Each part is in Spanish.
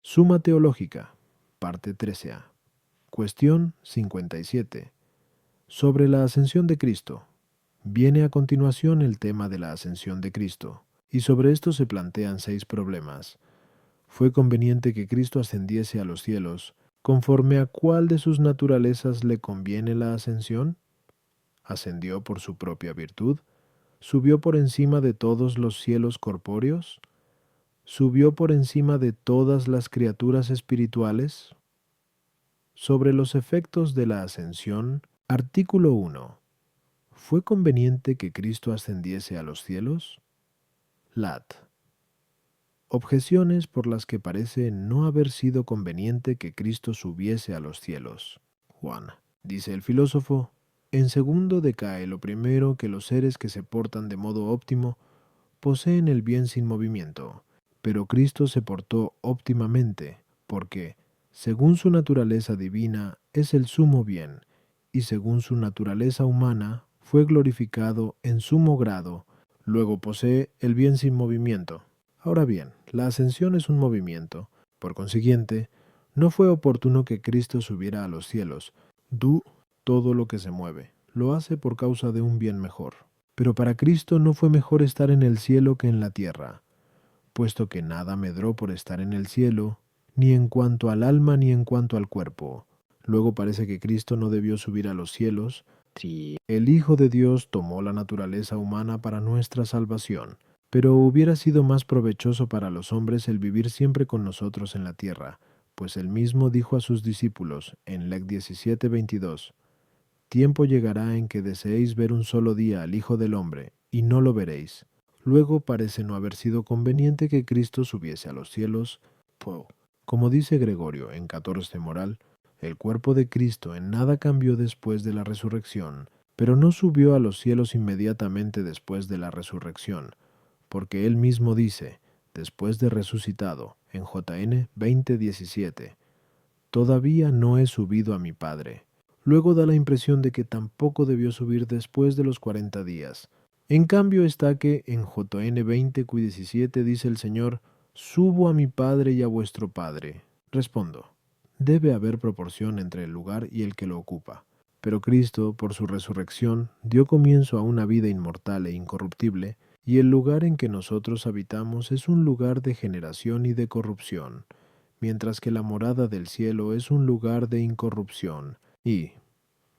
Suma Teológica, parte 13a. Cuestión 57. Sobre la ascensión de Cristo. Viene a continuación el tema de la ascensión de Cristo, y sobre esto se plantean 6 problemas. ¿Fue conveniente que Cristo ascendiese a los cielos, conforme a cuál de sus naturalezas le conviene la ascensión? ¿Ascendió por su propia virtud? ¿Subió por encima de todos los cielos corpóreos? ¿Subió por encima de todas las criaturas espirituales? Sobre los efectos de la ascensión, artículo 1. ¿Fue conveniente que Cristo ascendiese a los cielos? Lat. Objeciones por las que parece no haber sido conveniente que Cristo subiese a los cielos. Juan. Dice el filósofo, en segundo decae lo primero que los seres que se portan de modo óptimo poseen el bien sin movimiento, pero Cristo se portó óptimamente, porque, según su naturaleza divina, es el sumo bien, y según su naturaleza humana, fue glorificado en sumo grado, luego posee el bien sin movimiento. Ahora bien, la ascensión es un movimiento, por consiguiente, no fue oportuno que Cristo subiera a los cielos. Todo lo que se mueve, lo hace por causa de un bien mejor. Pero para Cristo no fue mejor estar en el cielo que en la tierra, puesto que nada medró por estar en el cielo, ni en cuanto al alma ni en cuanto al cuerpo. Luego parece que Cristo no debió subir a los cielos. El Hijo de Dios tomó la naturaleza humana para nuestra salvación, pero hubiera sido más provechoso para los hombres el vivir siempre con nosotros en la tierra, pues él mismo dijo a sus discípulos en Lec 17:22, tiempo llegará en que deseéis ver un solo día al Hijo del Hombre, y no lo veréis. Luego parece no haber sido conveniente que Cristo subiese a los cielos. Como dice Gregorio en 14 Moral, el cuerpo de Cristo en nada cambió después de la resurrección, pero no subió a los cielos inmediatamente después de la resurrección, porque él mismo dice, después de resucitado, en JN 20:17, todavía no he subido a mi Padre. Luego da la impresión de que tampoco debió subir después de los 40 días. En cambio está que en JN 20:17 dice el Señor, subo a mi Padre y a vuestro Padre. Respondo, debe haber proporción entre el lugar y el que lo ocupa. Pero Cristo, por su resurrección, dio comienzo a una vida inmortal e incorruptible, y el lugar en que nosotros habitamos es un lugar de generación y de corrupción, mientras que la morada del cielo es un lugar de incorrupción, y,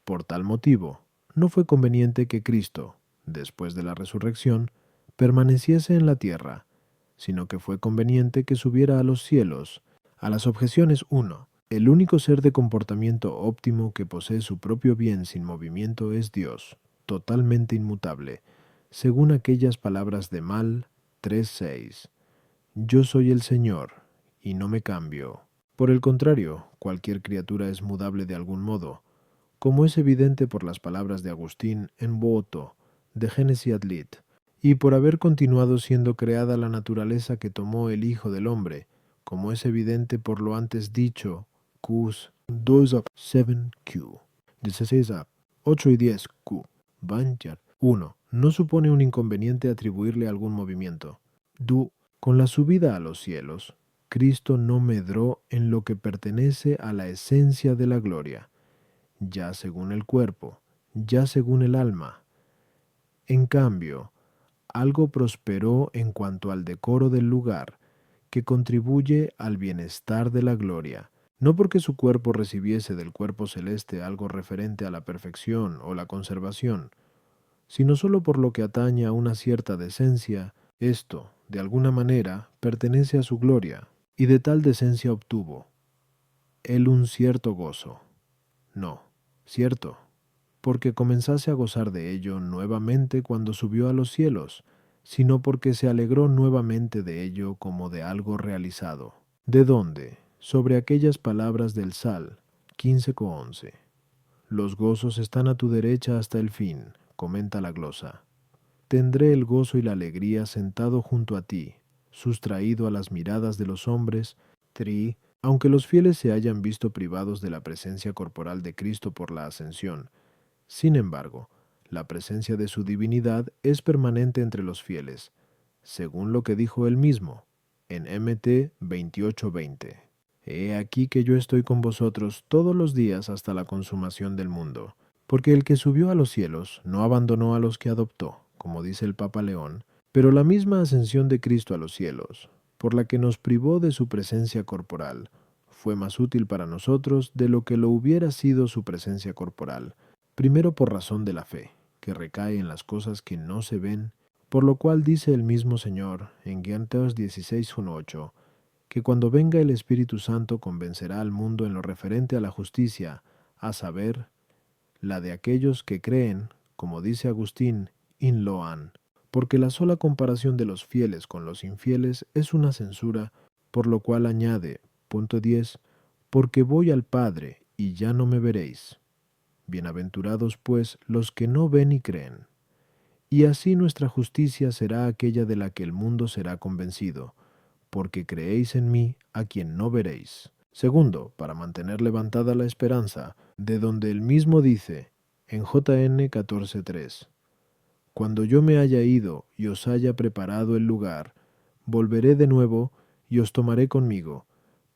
por tal motivo, no fue conveniente que Cristo, después de la resurrección, permaneciese en la tierra, sino que fue conveniente que subiera a los cielos. A las objeciones 1. El único ser de comportamiento óptimo que posee su propio bien sin movimiento es Dios, totalmente inmutable, según aquellas palabras de Mal 3:6. Yo soy el Señor, y no me cambio. Por el contrario, cualquier criatura es mudable de algún modo, como es evidente por las palabras de Agustín en Boto, de Genesi ad lit, y por haber continuado siendo creada la naturaleza que tomó el Hijo del Hombre, como es evidente por lo antes dicho, Qs 2-7Q, 16-8 y 10Q, Banjar 1. No supone un inconveniente atribuirle algún movimiento. Con la subida a los cielos, Cristo no medró en lo que pertenece a la esencia de la gloria, ya según el cuerpo, ya según el alma. En cambio, algo prosperó en cuanto al decoro del lugar, que contribuye al bienestar de la gloria, no porque su cuerpo recibiese del cuerpo celeste algo referente a la perfección o la conservación, sino sólo por lo que atañe a una cierta decencia. Esto, de alguna manera, pertenece a su gloria, y de tal decencia obtuvo él un cierto gozo. No, cierto, porque comenzase a gozar de ello nuevamente cuando subió a los cielos, sino porque se alegró nuevamente de ello como de algo realizado. ¿De dónde? Sobre aquellas palabras del Sal 15:11. Los gozos están a tu derecha hasta el fin, comenta la glosa. Tendré el gozo y la alegría sentado junto a ti, sustraído a las miradas de los hombres. Aunque los fieles se hayan visto privados de la presencia corporal de Cristo por la ascensión, sin embargo, la presencia de su divinidad es permanente entre los fieles, según lo que dijo él mismo, en Mt 28:20. He aquí que yo estoy con vosotros todos los días hasta la consumación del mundo. Porque el que subió a los cielos no abandonó a los que adoptó, como dice el Papa León, pero la misma ascensión de Cristo a los cielos, por la que nos privó de su presencia corporal, fue más útil para nosotros de lo que lo hubiera sido su presencia corporal, primero por razón de la fe, que recae en las cosas que no se ven, por lo cual dice el mismo Señor en Gálatas 16:18, que cuando venga el Espíritu Santo convencerá al mundo en lo referente a la justicia, a saber, la de aquellos que creen, como dice Agustín, in loan, porque la sola comparación de los fieles con los infieles es una censura, por lo cual añade, punto 10, porque voy al Padre y ya no me veréis. Bienaventurados pues los que no ven y creen. Y así nuestra justicia será aquella de la que el mundo será convencido, porque creéis en mí a quien no veréis. Segundo, para mantener levantada la esperanza, de donde él mismo dice, en JN 14:3, cuando yo me haya ido y os haya preparado el lugar, volveré de nuevo y os tomaré conmigo,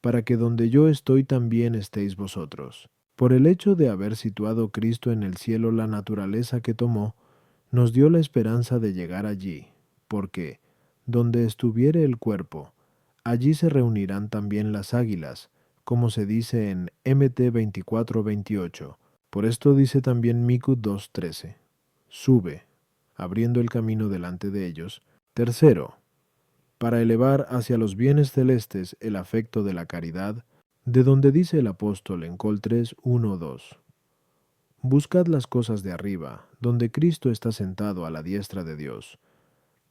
para que donde yo estoy también estéis vosotros. Por el hecho de haber situado Cristo en el cielo la naturaleza que tomó, nos dio la esperanza de llegar allí, porque, donde estuviere el cuerpo, allí se reunirán también las águilas, como se dice en Mt 24:28. Por esto dice también Micu 2:13. Sube, abriendo el camino delante de ellos. Tercero, para elevar hacia los bienes celestes el afecto de la caridad, de donde dice el apóstol en Col 3:1-2. Buscad las cosas de arriba, donde Cristo está sentado a la diestra de Dios.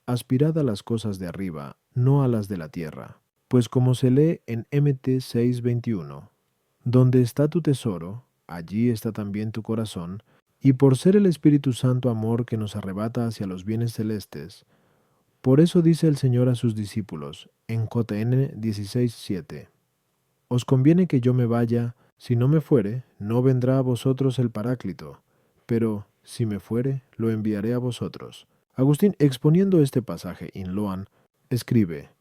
Aspirad a las cosas de arriba, no a las de la tierra. Pues como se lee en Mt 6:21, donde está tu tesoro, allí está también tu corazón, y por ser el Espíritu Santo amor que nos arrebata hacia los bienes celestes, por eso dice el Señor a sus discípulos, en JN 16:7, os conviene que yo me vaya, si no me fuere, no vendrá a vosotros el Paráclito, pero si me fuere, lo enviaré a vosotros. Agustín, exponiendo este pasaje in loan, escribe,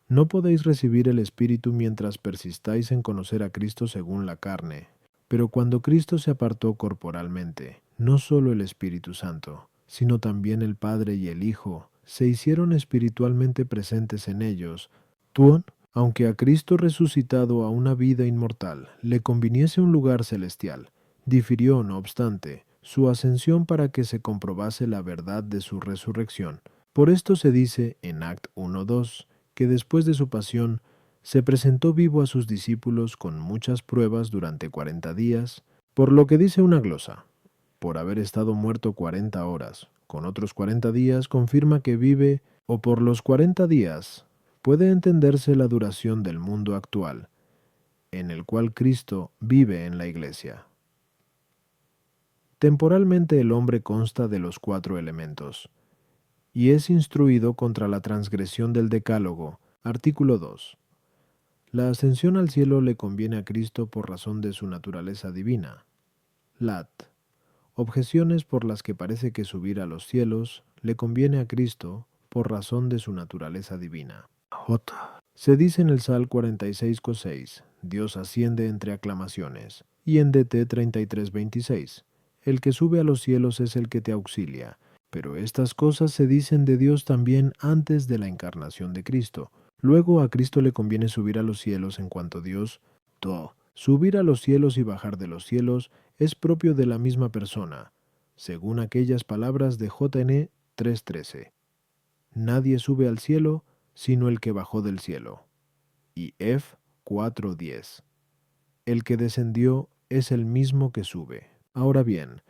no podéis recibir el Espíritu mientras persistáis en conocer a Cristo según la carne, pero cuando Cristo se apartó corporalmente, no solo el Espíritu Santo, sino también el Padre y el Hijo, se hicieron espiritualmente presentes en ellos. Tuon, aunque a Cristo resucitado a una vida inmortal le conviniese un lugar celestial, difirió, no obstante, su ascensión para que se comprobase la verdad de su resurrección. Por esto se dice en Act 1:2 que después de su pasión se presentó vivo a sus discípulos con muchas pruebas durante 40 días, por lo que dice una glosa, por haber estado muerto 40 horas, con otros 40 días confirma que vive, o por los 40 días puede entenderse la duración del mundo actual, en el cual Cristo vive en la Iglesia. Temporalmente el hombre consta de los 4 elementos, y es instruido contra la transgresión del Decálogo, artículo 2. La ascensión al cielo le conviene a Cristo por razón de su naturaleza divina. Lat. Objeciones por las que parece que subir a los cielos le conviene a Cristo por razón de su naturaleza divina. J. Se dice en el Sal 46:6, Dios asciende entre aclamaciones, y en DT 33:26, el que sube a los cielos es el que te auxilia. Pero estas cosas se dicen de Dios también antes de la encarnación de Cristo. Luego a Cristo le conviene subir a los cielos en cuanto Dios, subir a los cielos y bajar de los cielos es propio de la misma persona, según aquellas palabras de JN 3:13. Nadie sube al cielo sino el que bajó del cielo. Y F 4:10. El que descendió es el mismo que sube. Ahora bien,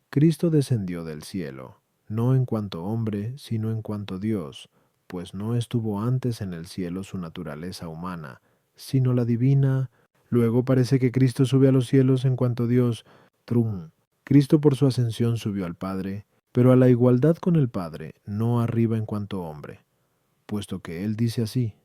Cristo descendió del cielo, no en cuanto hombre, sino en cuanto Dios, pues no estuvo antes en el cielo su naturaleza humana, sino la divina. Luego parece que Cristo sube a los cielos en cuanto Dios. Cristo por su ascensión subió al Padre, pero a la igualdad con el Padre, no arriba en cuanto hombre, puesto que él dice así,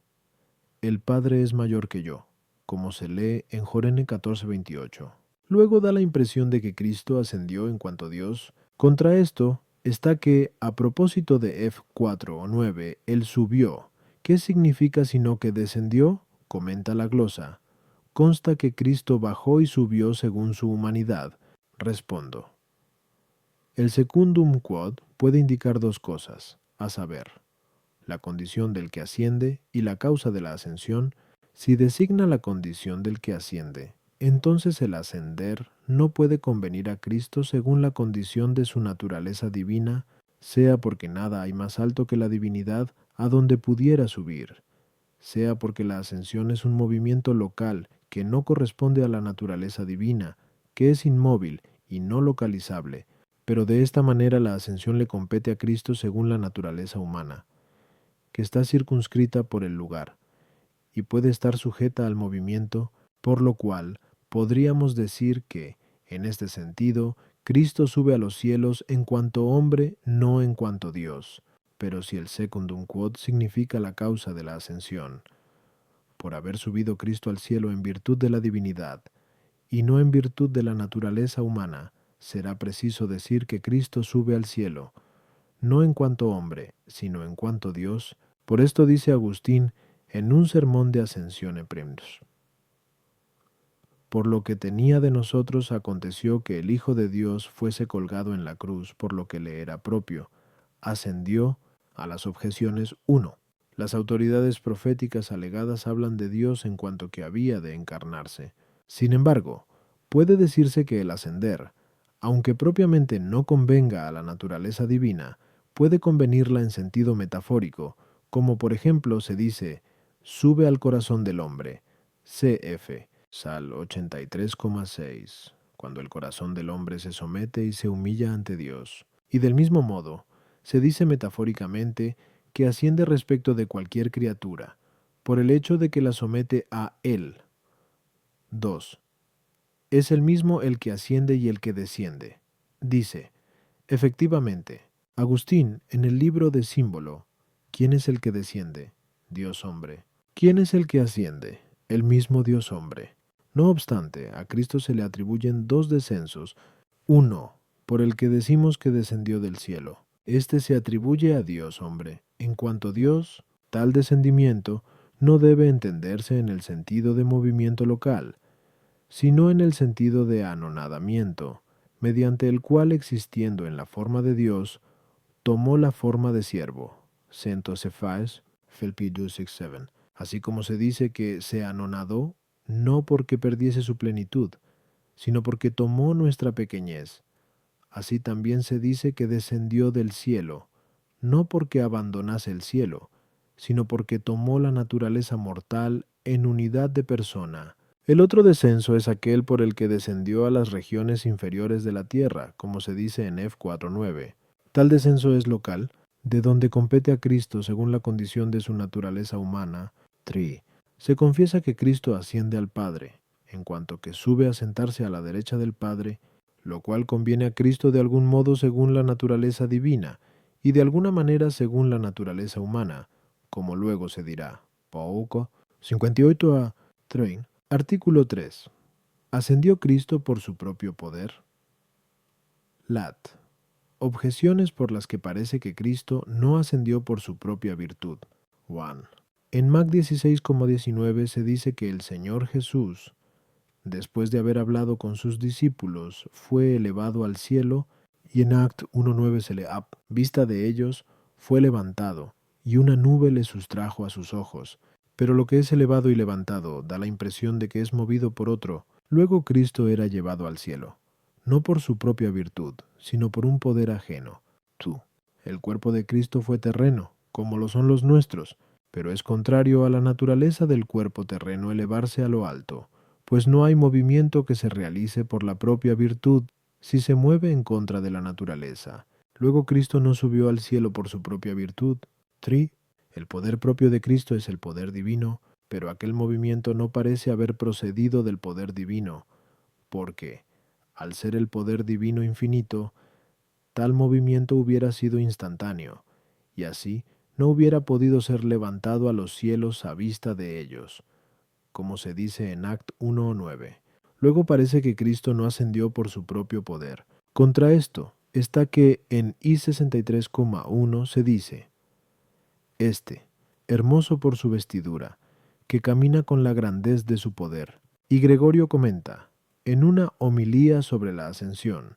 el Padre es mayor que yo, como se lee en Jorene 14:28. Luego da la impresión de que Cristo ascendió en cuanto Dios. Contra esto está que, a propósito de F4 o 9, él subió. ¿Qué significa sino que descendió? Comenta la glosa. consta que Cristo bajó y subió según su humanidad. Respondo. El secundum quod puede indicar dos cosas, a saber, la condición del que asciende y la causa de la ascensión. Si designa la condición del que asciende, entonces el ascender no puede convenir a Cristo según la condición de su naturaleza divina, sea porque nada hay más alto que la divinidad a donde pudiera subir, sea porque la ascensión es un movimiento local que no corresponde a la naturaleza divina, que es inmóvil y no localizable, pero de esta manera la ascensión le compete a Cristo según la naturaleza humana, que está circunscrita por el lugar, y puede estar sujeta al movimiento, por lo cual podríamos decir que, en este sentido, Cristo sube a los cielos en cuanto hombre, no en cuanto Dios. Pero si el secundum quod significa la causa de la ascensión, por haber subido Cristo al cielo en virtud de la divinidad, y no en virtud de la naturaleza humana, será preciso decir que Cristo sube al cielo, no en cuanto hombre, sino en cuanto Dios. Por esto dice Agustín en un sermón de Ascensione Primius: por lo que tenía de nosotros aconteció que el Hijo de Dios fuese colgado en la cruz por lo que le era propio. Ascendió. A las objeciones 1. Las autoridades proféticas alegadas hablan de Dios en cuanto que había de encarnarse. Sin embargo, puede decirse que el ascender, aunque propiamente no convenga a la naturaleza divina, puede convenirla en sentido metafórico, como por ejemplo se dice, sube al corazón del hombre, cf. Sal 83,6, cuando el corazón del hombre se somete y se humilla ante Dios. Y del mismo modo, se dice metafóricamente que asciende respecto de cualquier criatura, por el hecho de que la somete a Él. 2. Es el mismo el que asciende y el que desciende. Dice, efectivamente, Agustín en el libro de Símbolo, ¿quién es el que desciende? Dios hombre. ¿Quién es el que asciende? El mismo Dios hombre. No obstante, a Cristo se le atribuyen dos descensos. Uno, por el que decimos que descendió del cielo. Este se atribuye a Dios hombre. En cuanto a Dios, tal descendimiento no debe entenderse en el sentido de movimiento local, sino en el sentido de anonadamiento, mediante el cual, existiendo en la forma de Dios, tomó la forma de siervo. Cento Cephas, Philippi 2:6-7. Así como se dice que se anonadó, no porque perdiese su plenitud, sino porque tomó nuestra pequeñez. Así también se dice que descendió del cielo, no porque abandonase el cielo, sino porque tomó la naturaleza mortal en unidad de persona. El otro descenso es aquel por el que descendió a las regiones inferiores de la tierra, como se dice en F 4:9. Tal descenso es local, de donde compete a Cristo según la condición de su naturaleza humana. 3. Se confiesa que Cristo asciende al Padre, en cuanto que sube a sentarse a la derecha del Padre, lo cual conviene a Cristo de algún modo según la naturaleza divina, y de alguna manera según la naturaleza humana, como luego se dirá. Pauco 58 a 30. Artículo 3. ¿Ascendió Cristo por su propio poder? Lat. Objeciones por las que parece que Cristo no ascendió por su propia virtud. 1. En Mac 16,19 se dice que el Señor Jesús, después de haber hablado con sus discípulos, fue elevado al cielo, y en Act 1:9 se le vista de ellos, fue levantado, y una nube le sustrajo a sus ojos. Pero lo que es elevado y levantado da la impresión de que es movido por otro. Luego Cristo era llevado al cielo, no por su propia virtud, sino por un poder ajeno. 2. El cuerpo de Cristo fue terreno, como lo son los nuestros, pero es contrario a la naturaleza del cuerpo terreno elevarse a lo alto, pues no hay movimiento que se realice por la propia virtud si se mueve en contra de la naturaleza. Luego Cristo no subió al cielo por su propia virtud. 3. El poder propio de Cristo es el poder divino, pero aquel movimiento no parece haber procedido del poder divino, porque, al ser el poder divino infinito, tal movimiento hubiera sido instantáneo, y así no hubiera podido ser levantado a los cielos a vista de ellos, como se dice en Act 1:9. Luego parece que Cristo no ascendió por su propio poder. Contra esto está que en I 63,1 se dice: hermoso por su vestidura, que camina con la grandez de su poder, Y Gregorio comenta, en una homilía sobre la ascensión,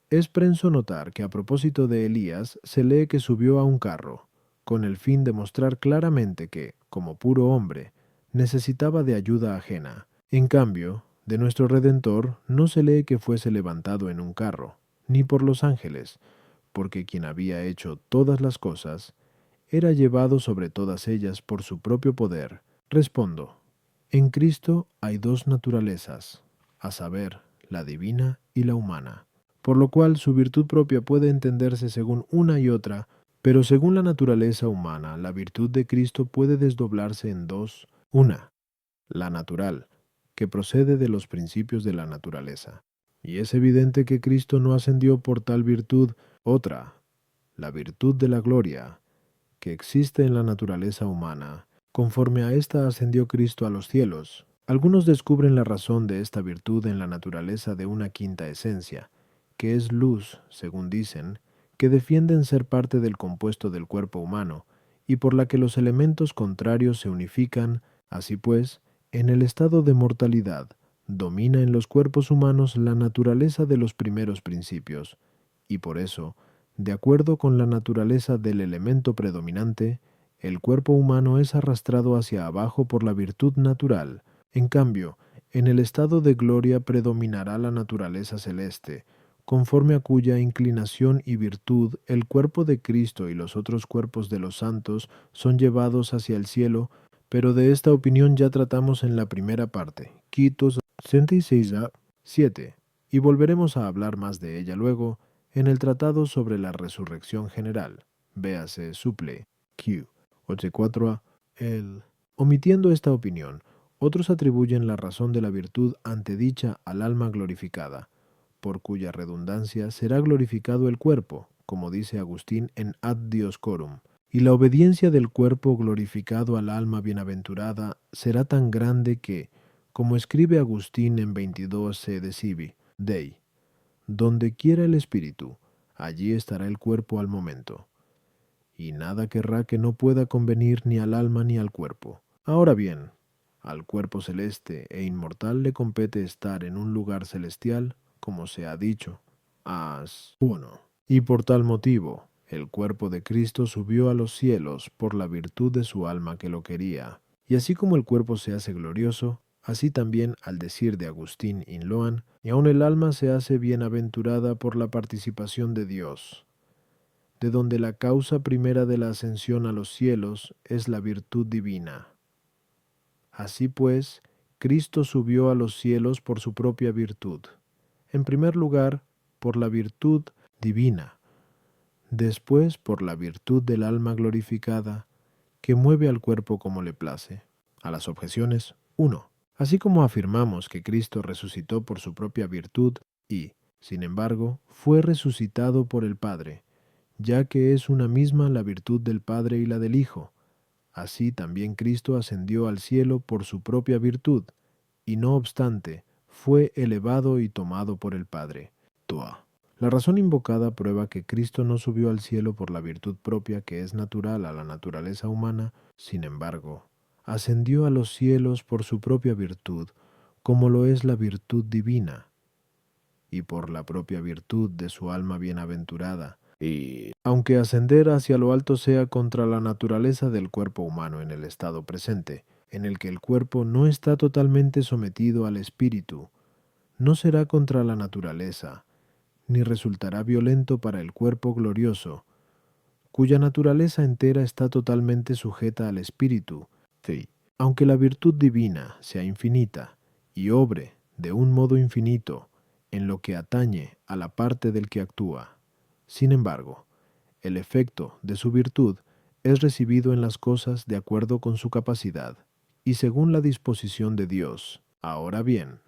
es prenso notar que a propósito de Elías se lee que subió a un carro, con el fin de mostrar claramente que, como puro hombre, necesitaba de ayuda ajena. En cambio, de nuestro Redentor no se lee que fuese levantado en un carro, ni por los ángeles, porque quien había hecho todas las cosas, era llevado sobre todas ellas por su propio poder. Respondo, en Cristo hay dos naturalezas, a saber, la divina y la humana, por lo cual su virtud propia puede entenderse según una y otra, pero según la naturaleza humana, la virtud de Cristo puede desdoblarse en dos. Una, la natural, que procede de los principios de la naturaleza. Y es evidente que Cristo no ascendió por tal virtud. Otra, la virtud de la gloria, que existe en la naturaleza humana. Conforme a esta ascendió Cristo a los cielos. Algunos descubren la razón de esta virtud en la naturaleza de una quinta esencia, que es luz, según dicen, que defienden ser parte del compuesto del cuerpo humano, y por la que los elementos contrarios se unifican. Así pues, en el estado de mortalidad, domina en los cuerpos humanos la naturaleza de los primeros principios, y por eso, de acuerdo con la naturaleza del elemento predominante, el cuerpo humano es arrastrado hacia abajo por la virtud natural. En cambio, en el estado de gloria predominará la naturaleza celeste, conforme a cuya inclinación y virtud el cuerpo de Cristo y los otros cuerpos de los santos son llevados hacia el cielo, pero de esta opinión ya tratamos en la primera parte, Quitos 66a 7, y volveremos a hablar más de ella luego en el Tratado sobre la Resurrección General, véase Suple, Q, 84a, el. Omitiendo esta opinión, otros atribuyen la razón de la virtud antedicha al alma glorificada, por cuya redundancia será glorificado el cuerpo, como dice Agustín en Ad Dioscorum, y la obediencia del cuerpo glorificado al alma bienaventurada será tan grande que, como escribe Agustín en 22 de Sibi, Dei, donde quiera el espíritu, allí estará el cuerpo al momento, y nada querrá que no pueda convenir ni al alma ni al cuerpo. Ahora bien, al cuerpo celeste e inmortal le compete estar en un lugar celestial, como se ha dicho, as 1. Y por tal motivo, el cuerpo de Cristo subió a los cielos por la virtud de su alma que lo quería. Y así como el cuerpo se hace glorioso, así también, al decir de Agustín in Loan, y aun el alma se hace bienaventurada por la participación de Dios, de donde la causa primera de la ascensión a los cielos es la virtud divina. Así pues, Cristo subió a los cielos por su propia virtud. En primer lugar, por la virtud divina, después por la virtud del alma glorificada, que mueve al cuerpo como le place. A las objeciones, 1. Así como afirmamos que Cristo resucitó por su propia virtud y, sin embargo, fue resucitado por el Padre, ya que es una misma la virtud del Padre y la del Hijo, así también Cristo ascendió al cielo por su propia virtud, y no obstante, fue elevado y tomado por el Padre. Toa. La razón invocada prueba que Cristo no subió al cielo por la virtud propia que es natural a la naturaleza humana, sin embargo, ascendió a los cielos por su propia virtud, como lo es la virtud divina, y por la propia virtud de su alma bienaventurada, y aunque ascender hacia lo alto sea contra la naturaleza del cuerpo humano en el estado presente, en el que el cuerpo no está totalmente sometido al espíritu, no será contra la naturaleza, ni resultará violento para el cuerpo glorioso, cuya naturaleza entera está totalmente sujeta al espíritu. Sí. Aunque la virtud divina sea infinita y obre de un modo infinito en lo que atañe a la parte del que actúa, sin embargo, el efecto de su virtud es recibido en las cosas de acuerdo con su capacidad y según la disposición de Dios. Ahora bien,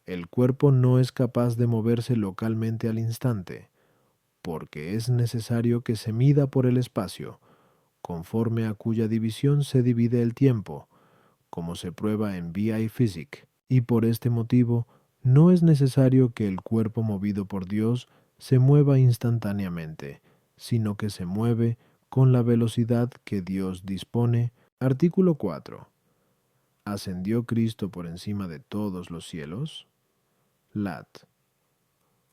el cuerpo no es capaz de moverse localmente al instante, porque es necesario que se mida por el espacio, conforme a cuya división se divide el tiempo, como se prueba en B.I. Physic, y por este motivo no es necesario que el cuerpo movido por Dios se mueva instantáneamente, sino que se mueve con la velocidad que Dios dispone. Artículo 4. ¿Ascendió Cristo por encima de todos los cielos? Lat.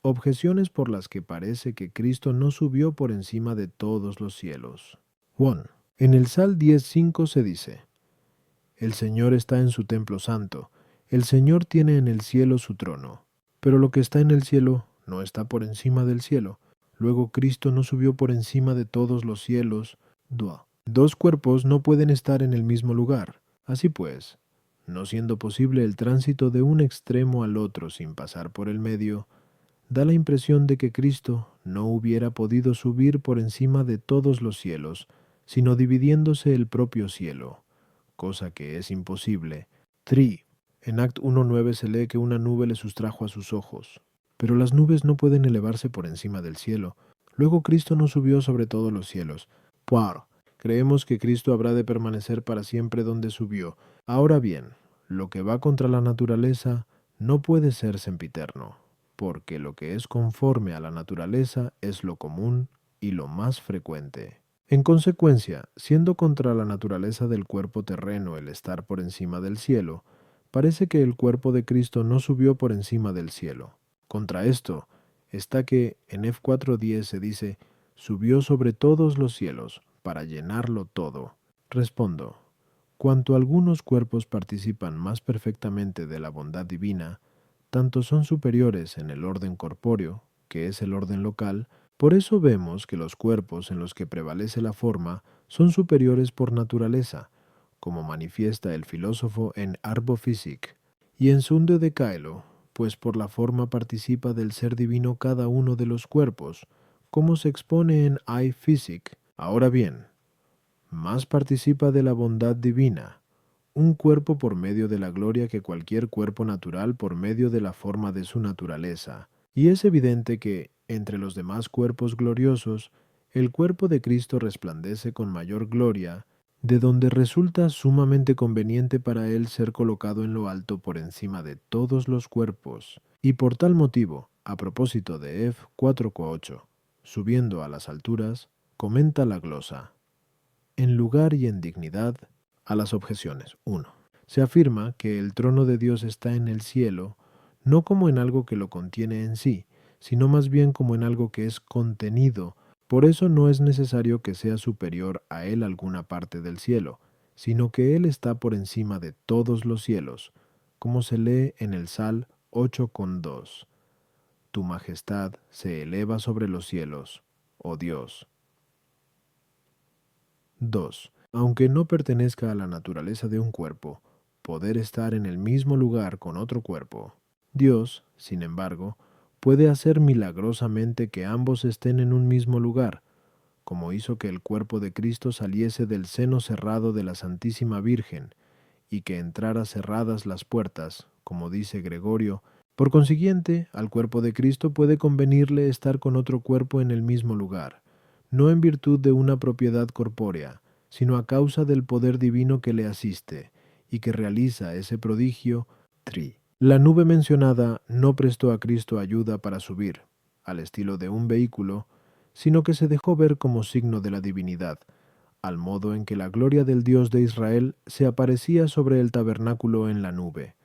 Objeciones por las que parece que Cristo no subió por encima de todos los cielos. 1. En el Sal 10:5 se dice: El Señor está en su templo santo, el Señor tiene en el cielo su trono, pero lo que está en el cielo no está por encima del cielo. Luego Cristo no subió por encima de todos los cielos. 2. Dos cuerpos no pueden estar en el mismo lugar. Así pues, no siendo posible el tránsito de un extremo al otro sin pasar por el medio, da la impresión de que Cristo no hubiera podido subir por encima de todos los cielos, sino dividiéndose el propio cielo, cosa que es imposible. 3. En Act 1:9 se lee que una nube le sustrajo a sus ojos. Pero las nubes no pueden elevarse por encima del cielo. Luego Cristo no subió sobre todos los cielos. 4. Creemos que Cristo habrá de permanecer para siempre donde subió. Ahora bien, lo que va contra la naturaleza no puede ser sempiterno, porque lo que es conforme a la naturaleza es lo común y lo más frecuente. En consecuencia, siendo contra la naturaleza del cuerpo terreno el estar por encima del cielo, parece que el cuerpo de Cristo no subió por encima del cielo. Contra esto está que en F4:10 se dice: subió sobre todos los cielos, para llenarlo todo. Respondo: cuanto algunos cuerpos participan más perfectamente de la bondad divina, tanto son superiores en el orden corpóreo, que es el orden local. Por eso vemos que los cuerpos en los que prevalece la forma son superiores por naturaleza, como manifiesta el filósofo en Arbo Physik, y en Sunde de Caelo, pues por la forma participa del ser divino cada uno de los cuerpos, como se expone en I Physik. Ahora bien, más participa de la bondad divina un cuerpo por medio de la gloria que cualquier cuerpo natural por medio de la forma de su naturaleza. Y es evidente que, entre los demás cuerpos gloriosos, el cuerpo de Cristo resplandece con mayor gloria, de donde resulta sumamente conveniente para él ser colocado en lo alto por encima de todos los cuerpos. Y por tal motivo, a propósito de F 4:8, subiendo a las alturas, comenta la glosa: en lugar y en dignidad, a las objeciones. 1. Se afirma que el trono de Dios está en el cielo, no como en algo que lo contiene en sí, sino más bien como en algo que es contenido. Por eso no es necesario que sea superior a él alguna parte del cielo, sino que él está por encima de todos los cielos, como se lee en el Sal 8:2. Tu majestad se eleva sobre los cielos, oh Dios. 2. Aunque no pertenezca a la naturaleza de un cuerpo, poder estar en el mismo lugar con otro cuerpo. Dios, sin embargo, puede hacer milagrosamente que ambos estén en un mismo lugar, como hizo que el cuerpo de Cristo saliese del seno cerrado de la Santísima Virgen, y que entrara cerradas las puertas, como dice Gregorio. Por consiguiente, al cuerpo de Cristo puede convenirle estar con otro cuerpo en el mismo lugar, no en virtud de una propiedad corpórea, sino a causa del poder divino que le asiste, y que realiza ese prodigio. 3. La nube mencionada no prestó a Cristo ayuda para subir, al estilo de un vehículo, sino que se dejó ver como signo de la divinidad, al modo en que la gloria del Dios de Israel se aparecía sobre el tabernáculo en la nube.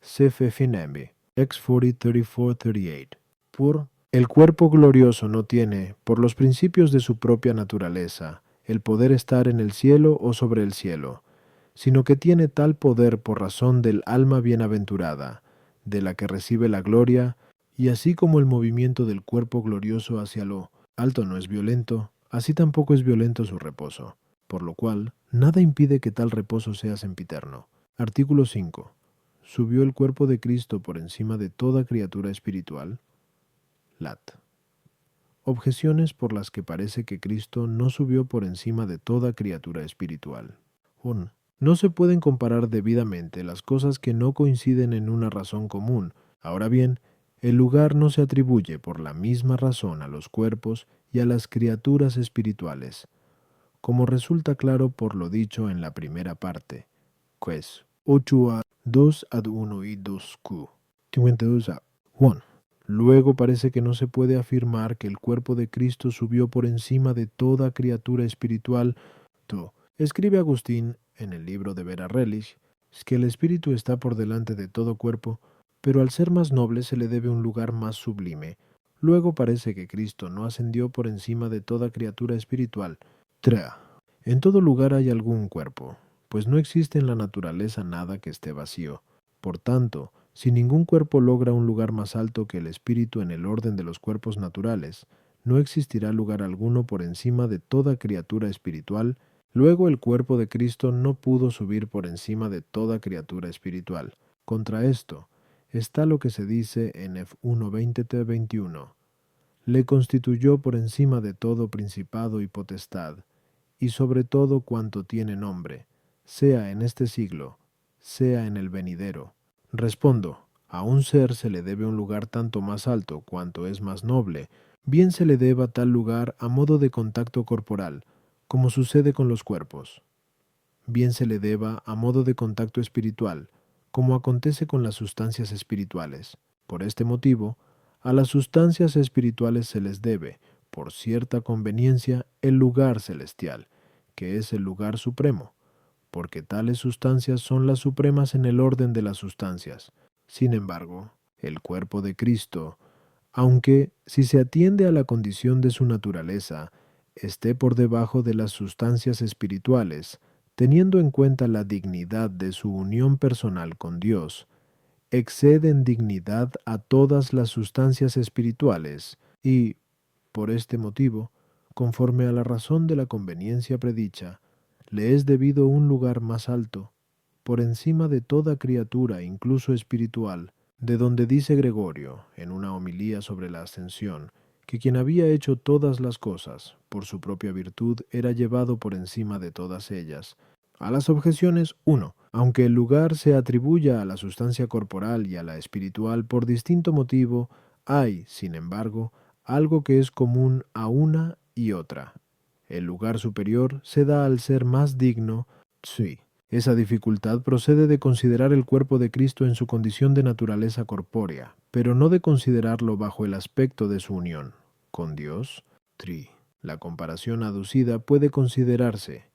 Sefe Finemi, X 40:34-38. Por el cuerpo glorioso no tiene, por los principios de su propia naturaleza, el poder estar en el cielo o sobre el cielo, sino que tiene tal poder por razón del alma bienaventurada, de la que recibe la gloria, y así como el movimiento del cuerpo glorioso hacia lo alto no es violento, así tampoco es violento su reposo, por lo cual nada impide que tal reposo sea sempiterno. Artículo 5. ¿Subió el cuerpo de Cristo por encima de toda criatura espiritual? Lat. Objeciones por las que parece que Cristo no subió por encima de toda criatura espiritual. 1. No se pueden comparar debidamente las cosas que no coinciden en una razón común. Ahora bien, el lugar no se atribuye por la misma razón a los cuerpos y a las criaturas espirituales, como resulta claro por lo dicho en la primera parte. Ques 8a 2 ad 1 y 2q. 52a 1. Luego parece que no se puede afirmar que el cuerpo de Cristo subió por encima de toda criatura espiritual. 2. Escribe Agustín en el libro de Vera Relish Es que el espíritu está por delante de todo cuerpo, pero al ser más noble se le debe un lugar más sublime. Luego parece que Cristo no ascendió por encima de toda criatura espiritual. En todo lugar hay algún cuerpo, pues no existe en la naturaleza nada que esté vacío. Por tanto, si ningún cuerpo logra un lugar más alto que el espíritu en el orden de los cuerpos naturales, no existirá lugar alguno por encima de toda criatura espiritual. Luego el cuerpo de Cristo no pudo subir por encima de toda criatura espiritual. Contra esto está lo que se dice en F1 20-21. Le constituyó por encima de todo principado y potestad, y sobre todo cuanto tiene nombre, sea en este siglo, sea en el venidero. Respondo, a un ser se le debe un lugar tanto más alto cuanto es más noble, bien se le deba tal lugar a modo de contacto corporal, como sucede con los cuerpos. Bien se le deba a modo de contacto espiritual, como acontece con las sustancias espirituales. Por este motivo, a las sustancias espirituales se les debe, por cierta conveniencia, el lugar celestial, que es el lugar supremo, porque tales sustancias son las supremas en el orden de las sustancias. Sin embargo, el cuerpo de Cristo, aunque, si se atiende a la condición de su naturaleza, esté por debajo de las sustancias espirituales, teniendo en cuenta la dignidad de su unión personal con Dios, excede en dignidad a todas las sustancias espirituales y, por este motivo, conforme a la razón de la conveniencia predicha, le es debido un lugar más alto, por encima de toda criatura, incluso espiritual, de donde dice Gregorio, en una homilía sobre la ascensión, que quien había hecho todas las cosas, por su propia virtud, era llevado por encima de todas ellas. A las objeciones 1. Aunque el lugar se atribuya a la sustancia corporal y a la espiritual por distinto motivo, hay, sin embargo, algo que es común a una y otra. El lugar superior se da al ser más digno. Sí. Esa dificultad procede de considerar el cuerpo de Cristo en su condición de naturaleza corpórea, pero no de considerarlo bajo el aspecto de su unión con Dios. La comparación aducida puede considerarse,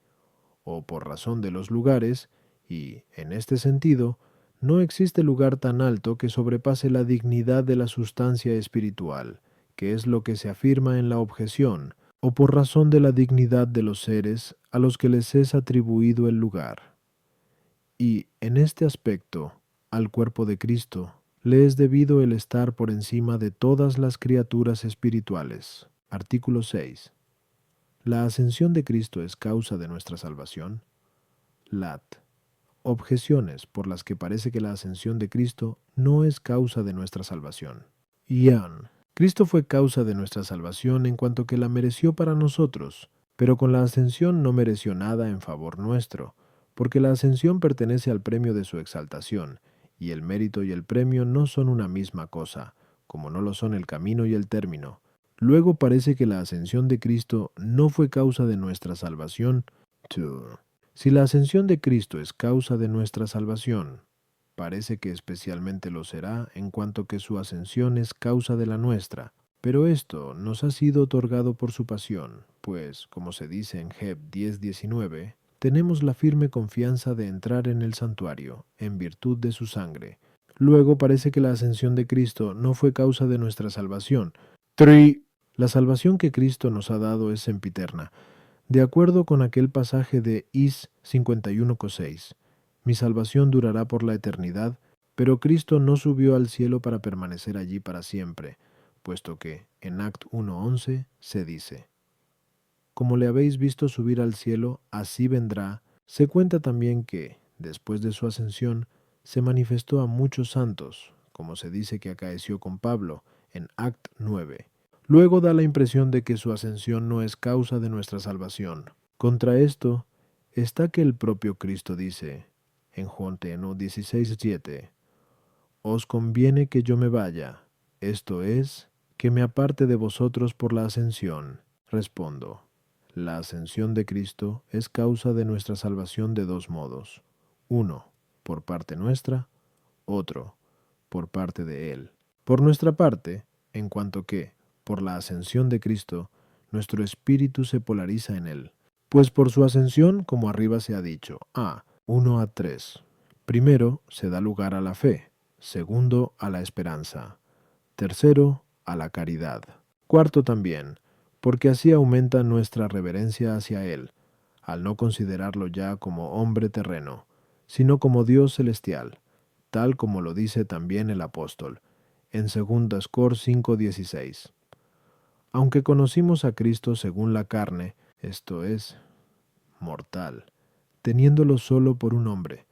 o por razón de los lugares, y, en este sentido, no existe lugar tan alto que sobrepase la dignidad de la sustancia espiritual, que es lo que se afirma en la objeción, o por razón de la dignidad de los seres a los que les es atribuido el lugar. Y, en este aspecto, al cuerpo de Cristo le es debido el estar por encima de todas las criaturas espirituales. Artículo 6. ¿La ascensión de Cristo es causa de nuestra salvación? Lat. Objeciones por las que parece que la ascensión de Cristo no es causa de nuestra salvación. Ian. Cristo fue causa de nuestra salvación en cuanto que la mereció para nosotros, pero con la ascensión no mereció nada en favor nuestro, porque la ascensión pertenece al premio de su exaltación, y el mérito y el premio no son una misma cosa, como no lo son el camino y el término. Luego parece que la ascensión de Cristo no fue causa de nuestra salvación. Si la ascensión de Cristo es causa de nuestra salvación, parece que especialmente lo será en cuanto que su ascensión es causa de la nuestra. Pero esto nos ha sido otorgado por su pasión, pues, como se dice en Heb 10:19, tenemos la firme confianza de entrar en el santuario, en virtud de su sangre. Luego parece que la ascensión de Cristo no fue causa de nuestra salvación. La salvación que Cristo nos ha dado es sempiterna, de acuerdo con aquel pasaje de Is 51:6. Mi salvación durará por la eternidad, pero Cristo no subió al cielo para permanecer allí para siempre, puesto que en Act 1:11 se dice: Como le habéis visto subir al cielo, así vendrá. Se cuenta también que, después de su ascensión, se manifestó a muchos santos, como se dice que acaeció con Pablo en Act 9. Luego da la impresión de que su ascensión no es causa de nuestra salvación. Contra esto está que el propio Cristo dice, en Juan 16:7, Os conviene que yo me vaya, esto es, que me aparte de vosotros por la ascensión. Respondo, la ascensión de Cristo es causa de nuestra salvación de dos modos. Uno, por parte nuestra, otro, por parte de Él. Por nuestra parte, en cuanto que, por la ascensión de Cristo, nuestro espíritu se polariza en Él. Pues por su ascensión, como arriba se ha dicho, 1:3, Primero, se da lugar a la fe. Segundo, a la esperanza. Tercero, a la caridad. Cuarto también, porque así aumenta nuestra reverencia hacia Él, al no considerarlo ya como hombre terreno, sino como Dios celestial, tal como lo dice también el apóstol, en 2 Cor 5:16. Aunque conocimos a Cristo según la carne, esto es, mortal, teniéndolo solo por un hombre,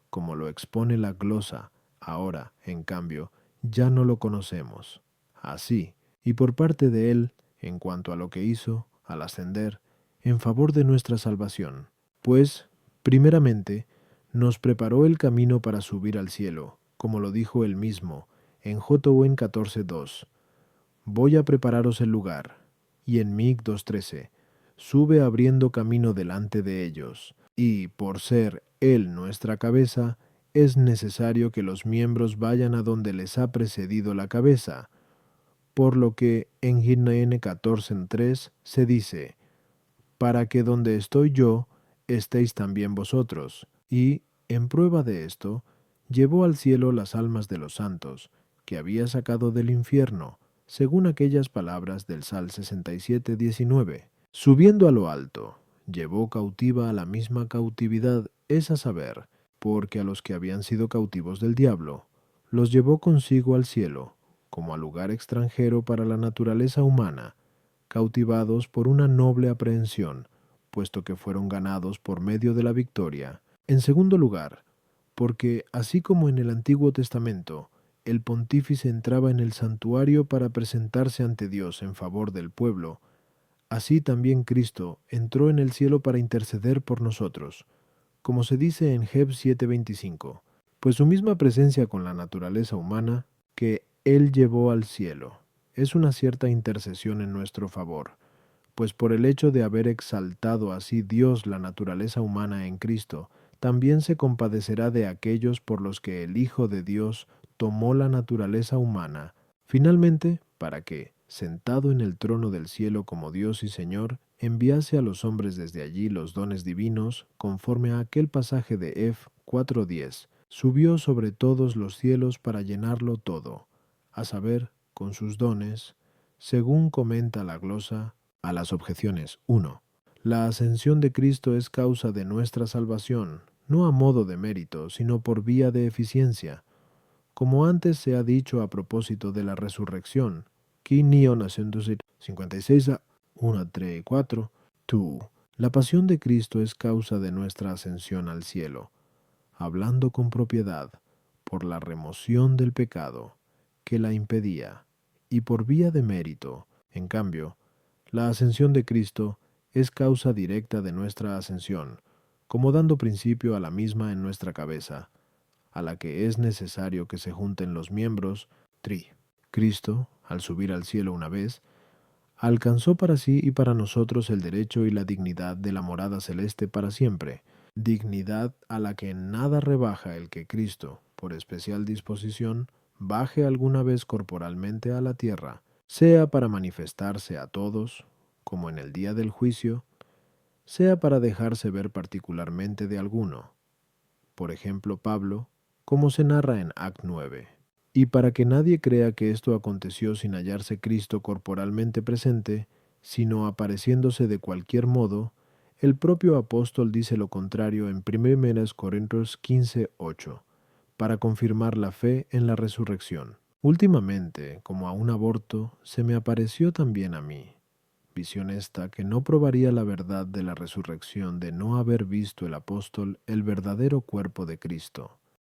como lo expone la glosa, ahora, en cambio, ya no lo conocemos. Así, y por parte de Él, en cuanto a lo que hizo, al ascender, en favor de nuestra salvación, pues, primeramente, nos preparó el camino para subir al cielo, como lo dijo Él mismo, en Job 14:2. Voy a prepararos el lugar. Y en Mic 2:13, sube abriendo camino delante de ellos. Y, por ser Él nuestra cabeza, es necesario que los miembros vayan a donde les ha precedido la cabeza. Por lo que en Gimnaene 14:3 se dice, para que donde estoy yo, estéis también vosotros. Y, en prueba de esto, llevó al cielo las almas de los santos, que había sacado del infierno, según aquellas palabras del Sal 67:19. Subiendo a lo alto, llevó cautiva a la misma cautividad, es a saber, porque a los que habían sido cautivos del diablo, los llevó consigo al cielo, como a lugar extranjero para la naturaleza humana, cautivados por una noble aprehensión, puesto que fueron ganados por medio de la victoria. En segundo lugar, porque así como en el Antiguo Testamento, el pontífice entraba en el santuario para presentarse ante Dios en favor del pueblo, así también Cristo entró en el cielo para interceder por nosotros, como se dice en Heb 7:25, pues su misma presencia con la naturaleza humana que Él llevó al cielo es una cierta intercesión en nuestro favor, pues por el hecho de haber exaltado así Dios la naturaleza humana en Cristo, también se compadecerá de aquellos por los que el Hijo de Dios tomó la naturaleza humana, finalmente, para que, sentado en el trono del cielo como Dios y Señor, enviase a los hombres desde allí los dones divinos, conforme a aquel pasaje de Ef 4:10, subió sobre todos los cielos para llenarlo todo, a saber, con sus dones, según comenta la glosa, a las objeciones 1. La ascensión de Cristo es causa de nuestra salvación, no a modo de mérito, sino por vía de eficiencia, como antes se ha dicho a propósito de la resurrección. Qui nion ascendusit 56 a 1, 3 y 4. Tú. La pasión de Cristo es causa de nuestra ascensión al cielo, hablando con propiedad, por la remoción del pecado que la impedía, y por vía de mérito. En cambio, la ascensión de Cristo es causa directa de nuestra ascensión, como dando principio a la misma en nuestra cabeza, a la que es necesario que se junten los miembros, tri. Cristo, al subir al cielo una vez, alcanzó para sí y para nosotros el derecho y la dignidad de la morada celeste para siempre, dignidad a la que en nada rebaja el que Cristo, por especial disposición, baje alguna vez corporalmente a la tierra, sea para manifestarse a todos, como en el día del juicio, sea para dejarse ver particularmente de alguno, por ejemplo Pablo, como se narra en Act 9. Y para que nadie crea que esto aconteció sin hallarse Cristo corporalmente presente, sino apareciéndose de cualquier modo, el propio apóstol dice lo contrario en 1 Corintios 15:8, para confirmar la fe en la resurrección. Últimamente, como a un aborto, se me apareció también a mí, visión esta que no probaría la verdad de la resurrección de no haber visto el apóstol el verdadero cuerpo de Cristo.